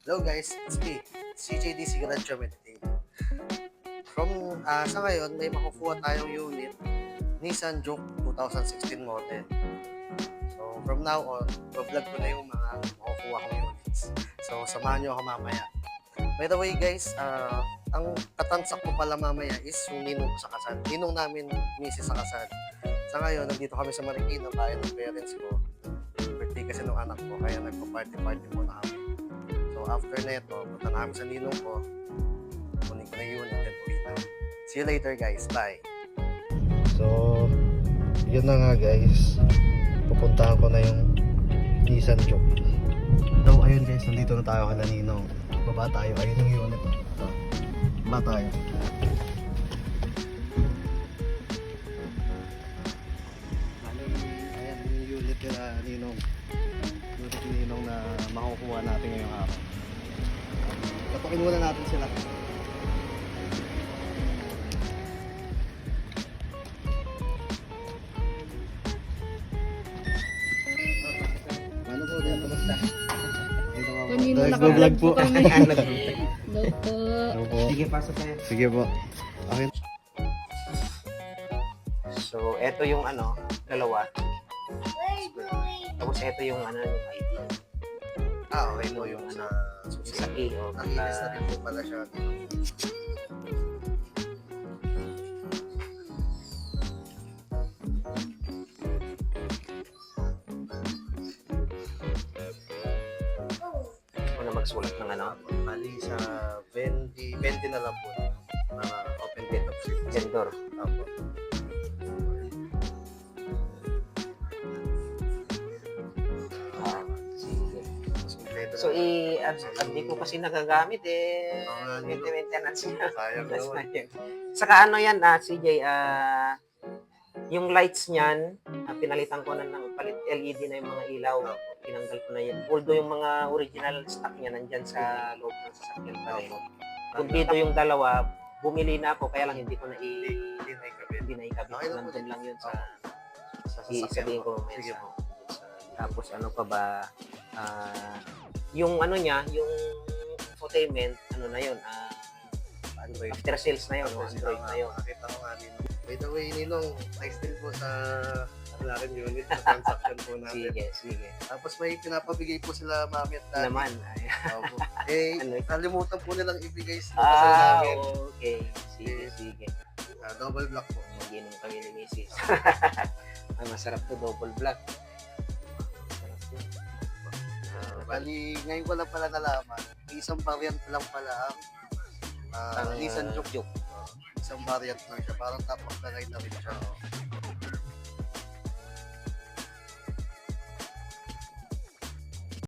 Hello guys, it's me, CJDC Grancho Meditate. Sa ngayon, may makukuha tayong unit, Nissan Juke 2016 model. So, from now on, vlog ko na yung mga makukuha kong units. So, samahan nyo ako mamaya. By the way guys, ang tatansak ko pala mamaya is yung ninong ko sa kasal. Ninong namin, misis sa kasal. Sa ngayon, nandito kami sa Marikina, bayan ng parents ko. Birthday kasi nung anak ko, kaya nagpa-party muna kami. So after neto, punta na kami sa ninong ko. Kunin ko na yun and then uwi na. See you later guys. Bye. So, yun na nga guys. Pupuntahan ko na yung Nissan Juke. So ayun guys, nandito na tayo kala ninong. Baba tayo. Ayun yung unit. Ito. Baba tayo. Ayan yung unit nila ninong. Unit ni ninong na makukuha natin ngayong araw. Tapakin muna natin sila. Ano po din? Kamusta? Kanina nag-vlog po kami. Hello po. Ano po? Sige, pasok tayo. Sige po. Okay. So, eto yung dalawa. Tapos eto yung yung ID. Okay po yung sa Sa A o nakilis na rin po pala siya. na magsulat ng Bali sa 20 na lang po. Para open date of service. gender. Apo. Sige. Mas kompleto So, na. hindi ko kasi nagagamit Oo nga, maintenance niya. sayang That's naman. not yun. Saka yan, CJ, yung lights niyan, pinalitan ko na ng palit LED na yung mga ilaw. Tinanggal ko na yan. Although yung mga original stock niya nandyan sa loob ng sasakyan pa rin. Kung dito yung dalawa, bumili na ako, kaya lang hindi ko na Hindi na ikabit. hindi na ikabit. Okay lang po Nandun din. lang yun sa Sa sabihin ko mamaya Sige sa- po. tapos ano pa ba, yung niya, yung infotainment, na yun, Android. after sales na yun, Android na yun. Nakita ko nga Ninong. By the way, Ninong, nice din po sa natin unit na transaction po natin. Sige. Tapos may pinapabigay po sila mami at daddy. Naman. Opo. Eh, Ano? kalimutan po nilang ibigay sa kasal namin. Okay. Sige. Double block po. Mag-inom kami ni Mrs. Ay, masarap to, double black. Masarap yun. Bali, ngayon ko lang pala nalaman, isang variant lang pala ang Nissan Juke. Juke. Isang variant lang siya. Parang top of the line na rin siya.